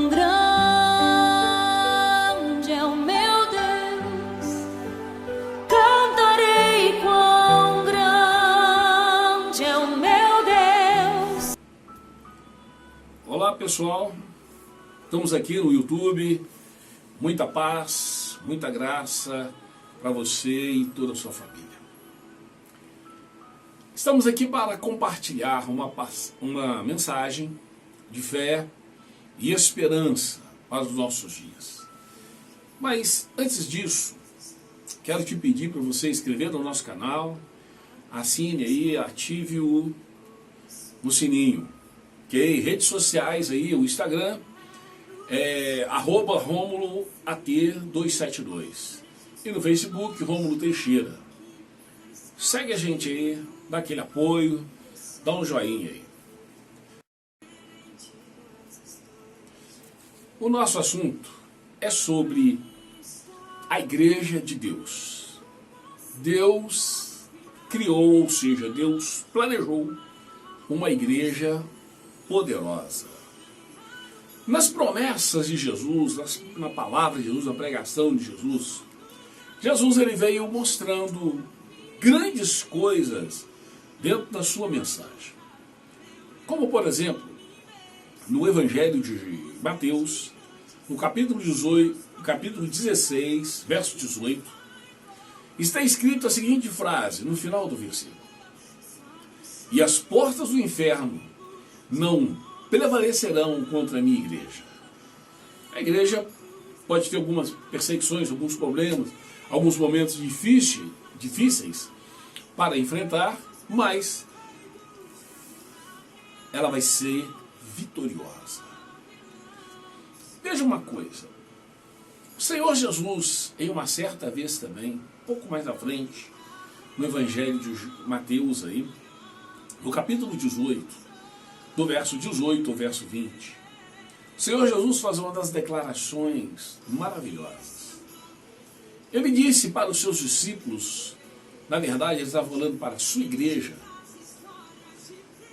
Quão grande é o meu Deus, cantarei quão grande é o meu Deus. Olá pessoal, estamos aqui no YouTube, muita paz, muita graça para você e toda a sua família. Estamos aqui para compartilhar uma mensagem de fé e esperança para os nossos dias. Mas antes disso, quero te pedir para você inscrever no nosso canal, assine aí, ative o sininho, ok? Redes sociais aí, o Instagram é @RômuloAT272 e no Facebook Rômulo Teixeira. Segue a gente aí, dá aquele apoio, dá um joinha aí. O nosso assunto é sobre a Igreja de Deus. Deus criou, ou seja, Deus planejou uma igreja poderosa. Nas promessas de Jesus, na palavra de Jesus, na pregação de Jesus, ele veio mostrando grandes coisas dentro da sua mensagem. Como, por exemplo, no Evangelho de Mateus, no capítulo 16, verso 18, está escrito a seguinte frase, no final do versículo: e as portas do inferno não prevalecerão contra a minha igreja. A igreja pode ter algumas perseguições, alguns problemas, alguns momentos difíceis para enfrentar, mas ela vai ser vitoriosa. Veja uma coisa, o Senhor Jesus, em uma certa vez também, um pouco mais à frente, no Evangelho de Mateus aí, no capítulo 18, do verso 18 ao verso 20, o Senhor Jesus faz uma das declarações maravilhosas. Ele disse para os seus discípulos, na verdade ele estava falando para a sua igreja,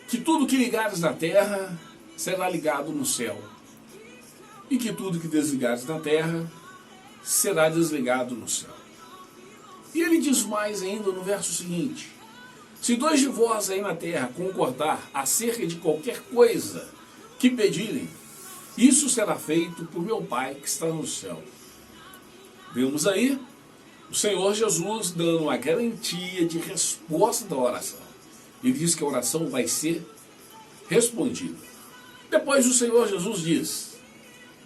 que tudo que ligares na terra será ligado no céu, e que tudo que desligares na terra será desligado no céu. E ele diz mais ainda no verso seguinte: se dois de vós aí na terra concordar acerca de qualquer coisa que pedirem, isso será feito por meu Pai que está no céu. Vemos aí o Senhor Jesus dando uma garantia de resposta da oração. Ele diz que a oração vai ser respondida. Depois o Senhor Jesus diz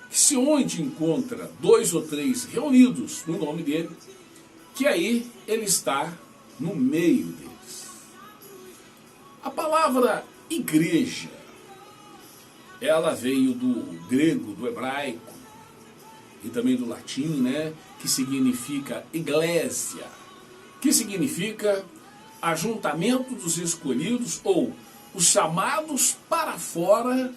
que se onde encontra 2 ou 3 reunidos no nome dele, que aí ele está no meio deles. A palavra igreja, ela veio do grego, do hebraico e também do latim, né, que significa iglesia, que significa ajuntamento dos escolhidos ou os chamados para fora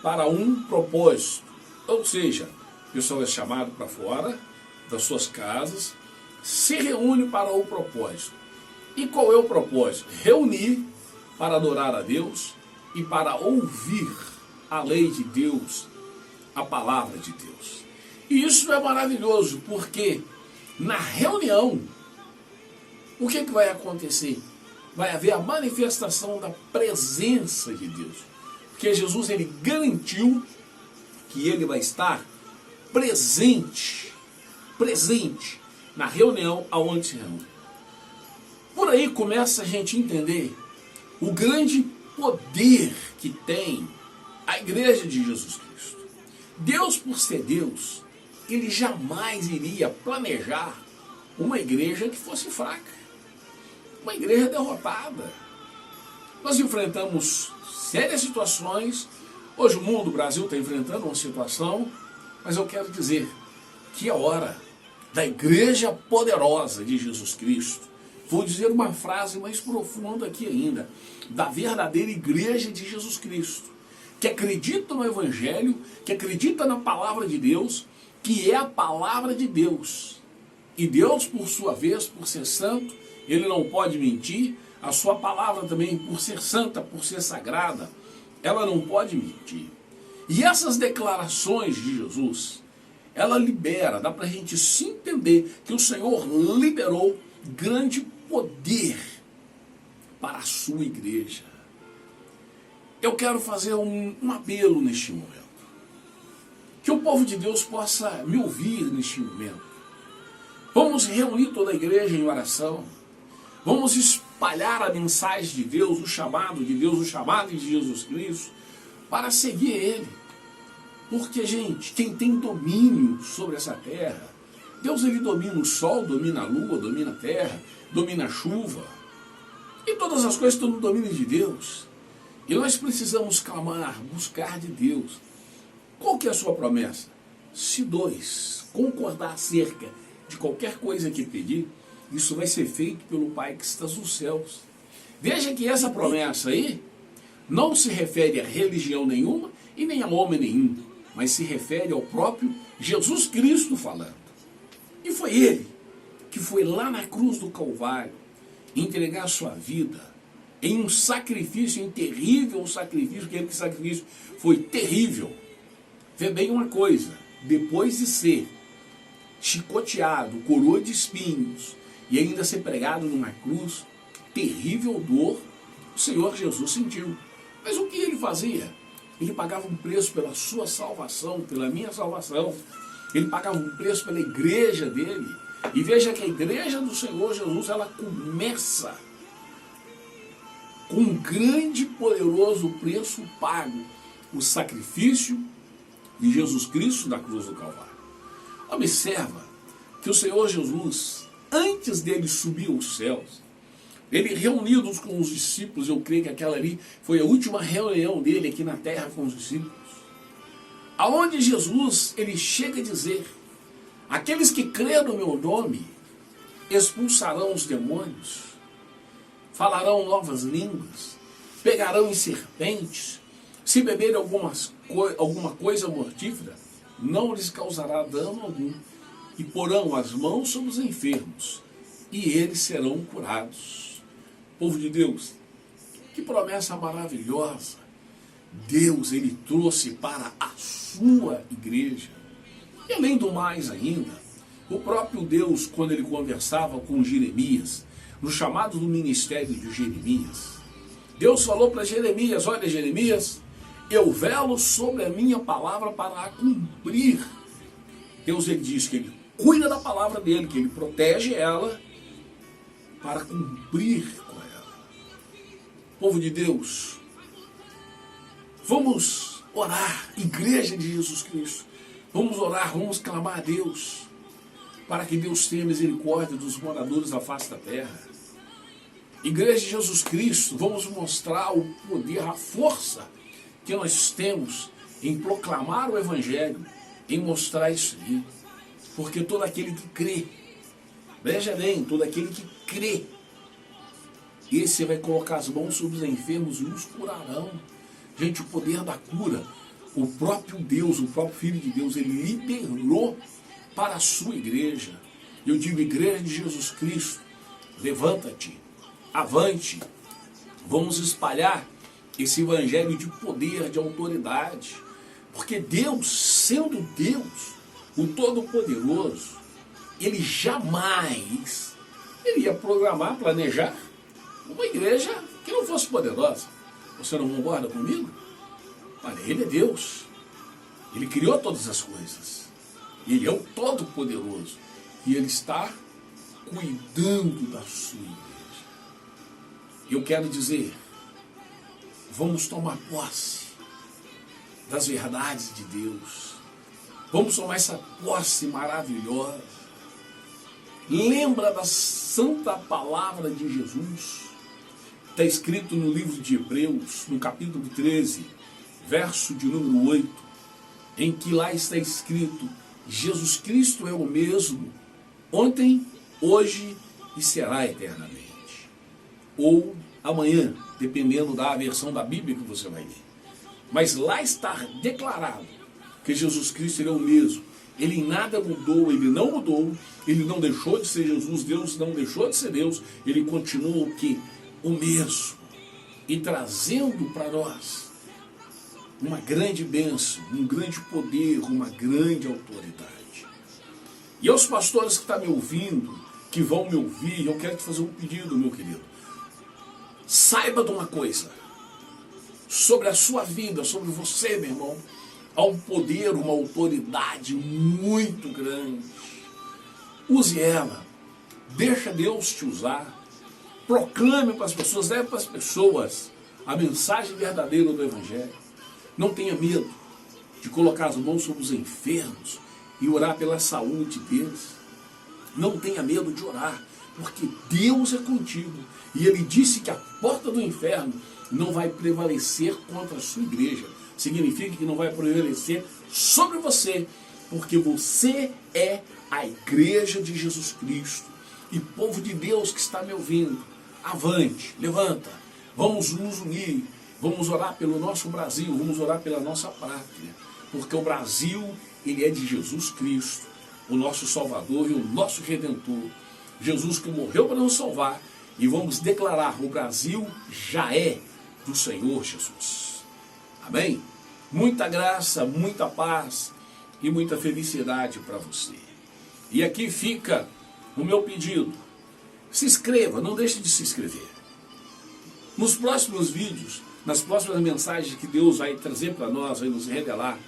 para um propósito. Ou seja, o pessoal é chamado para fora das suas casas, se reúne para o propósito. E qual é o propósito? Reunir para adorar a Deus e para ouvir a lei de Deus, a palavra de Deus. E isso é maravilhoso, porque na reunião, o que vai acontecer? Vai haver a manifestação da presença de Deus. Porque Jesus, ele garantiu que ele vai estar presente na reunião aonde se reúne. Por aí começa a gente entender o grande poder que tem a igreja de Jesus Cristo. Deus, por ser Deus, ele jamais iria planejar uma igreja que fosse fraca, uma igreja derrotada. Nós enfrentamos sérias situações. Hoje o mundo, o Brasil está enfrentando uma situação, mas eu quero dizer que é hora da igreja poderosa de Jesus Cristo. Vou dizer uma frase mais profunda aqui ainda, da verdadeira igreja de Jesus Cristo, que acredita no Evangelho, que acredita na palavra de Deus, que é a palavra de Deus. E Deus, por sua vez, por ser santo, ele não pode mentir. A sua palavra também, por ser santa, por ser sagrada, ela não pode mentir. E essas declarações de Jesus, ela libera, dá para a gente se entender que o Senhor liberou grande poder para a sua igreja. Eu quero fazer um apelo neste momento. Que o povo de Deus possa me ouvir neste momento. Vamos reunir toda a igreja em oração. Vamos espalhar a mensagem de Deus, o chamado de Deus, o chamado de Jesus Cristo, para seguir Ele. Porque, gente, quem tem domínio sobre essa terra, Deus ele domina o sol, domina a lua, domina a terra, domina a chuva. E todas as coisas estão no domínio de Deus. E nós precisamos clamar, buscar de Deus. Qual que é a sua promessa? Se dois concordar acerca de qualquer coisa que pedir, isso vai ser feito pelo Pai que está nos céus. Veja que essa promessa aí não se refere a religião nenhuma e nem a homem nenhum, mas se refere ao próprio Jesus Cristo falando. E foi Ele que foi lá na cruz do Calvário entregar a sua vida em um sacrifício, em terrível sacrifício, aquele sacrifício foi terrível. Vê bem uma coisa, depois de ser chicoteado, coroa de espinhos, e ainda ser pregado numa cruz, terrível dor, o Senhor Jesus sentiu. Mas o que ele fazia? Ele pagava um preço pela sua salvação, pela minha salvação. Ele pagava um preço pela igreja dele. E veja que a igreja do Senhor Jesus, ela começa com um grande e poderoso preço pago, o sacrifício de Jesus Cristo na cruz do Calvário. Observa que o Senhor Jesus, antes dele subir aos céus, ele reunidos com os discípulos, eu creio que aquela ali foi a última reunião dele aqui na terra com os discípulos, aonde Jesus, ele chega a dizer, aqueles que crêem no meu nome, expulsarão os demônios, falarão novas línguas, pegarão em serpentes, se beberem alguma coisa mortífera, não lhes causará dano algum, e porão as mãos sobre os enfermos, e eles serão curados. Povo de Deus, que promessa maravilhosa Deus ele trouxe para a sua igreja. E além do mais ainda, o próprio Deus, quando ele conversava com Jeremias, no chamado do ministério de Jeremias, Deus falou para Jeremias, olha Jeremias, eu velo sobre a minha palavra para a cumprir. Deus ele diz que ele cuida da palavra dele, que ele protege ela para cumprir com ela. Povo de Deus, vamos orar, igreja de Jesus Cristo, vamos orar, vamos clamar a Deus, para que Deus tenha misericórdia dos moradores da face da terra. Igreja de Jesus Cristo, vamos mostrar o poder, a força que nós temos em proclamar o Evangelho, em mostrar isso aí. Porque todo aquele que crê, veja bem, todo aquele que crê, esse vai colocar as mãos sobre os enfermos e os curarão. Gente, o poder da cura, o próprio Deus, o próprio Filho de Deus, ele liberou para a sua igreja. Eu digo, igreja de Jesus Cristo, levanta-te, avante, vamos espalhar esse evangelho de poder, de autoridade, porque Deus, sendo Deus, o Todo-Poderoso, ele jamais iria programar, planejar uma igreja que não fosse poderosa. Você não concorda comigo? Olha, ele é Deus, ele criou todas as coisas, ele é o Todo-Poderoso e ele está cuidando da sua igreja. Eu quero dizer, vamos tomar posse das verdades de Deus. Vamos tomar essa posse maravilhosa. Lembra da santa palavra de Jesus. Está escrito no livro de Hebreus, no capítulo 13, verso de número 8, em que lá está escrito, Jesus Cristo é o mesmo, ontem, hoje e será eternamente. Ou amanhã, dependendo da versão da Bíblia que você vai ler. Mas lá está declarado que Jesus Cristo ele é o mesmo. Ele em nada mudou, ele não mudou, ele não deixou de ser Jesus, Deus não deixou de ser Deus, ele continua o quê? O mesmo. E trazendo para nós uma grande bênção, um grande poder, uma grande autoridade. E aos pastores que estão me ouvindo, que vão me ouvir, eu quero te fazer um pedido, meu querido. Saiba de uma coisa, sobre a sua vida, sobre você, meu irmão, há um poder, uma autoridade muito grande. Use ela, deixa Deus te usar, proclame para as pessoas, leve para as pessoas a mensagem verdadeira do Evangelho. Não tenha medo de colocar as mãos sobre os enfermos e orar pela saúde deles. Não tenha medo de orar, porque Deus é contigo. E Ele disse que a porta do inferno não vai prevalecer contra a sua igreja. Significa que não vai prevalecer sobre você, porque você é a igreja de Jesus Cristo. E povo de Deus que está me ouvindo, avante, levanta, vamos nos unir, vamos orar pelo nosso Brasil, vamos orar pela nossa pátria, porque o Brasil, ele é de Jesus Cristo, o nosso Salvador e o nosso Redentor. Jesus que morreu para nos salvar, e vamos declarar, o Brasil já é do Senhor Jesus. Amém? Muita graça, muita paz e muita felicidade para você. E aqui fica o meu pedido. Se inscreva, não deixe de se inscrever. Nos próximos vídeos, nas próximas mensagens que Deus vai trazer para nós, vai nos revelar,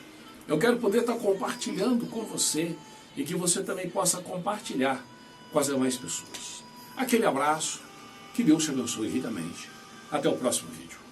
eu quero poder estar compartilhando com você e que você também possa compartilhar com as demais pessoas. Aquele abraço, que Deus te abençoe ricamente. Até o próximo vídeo.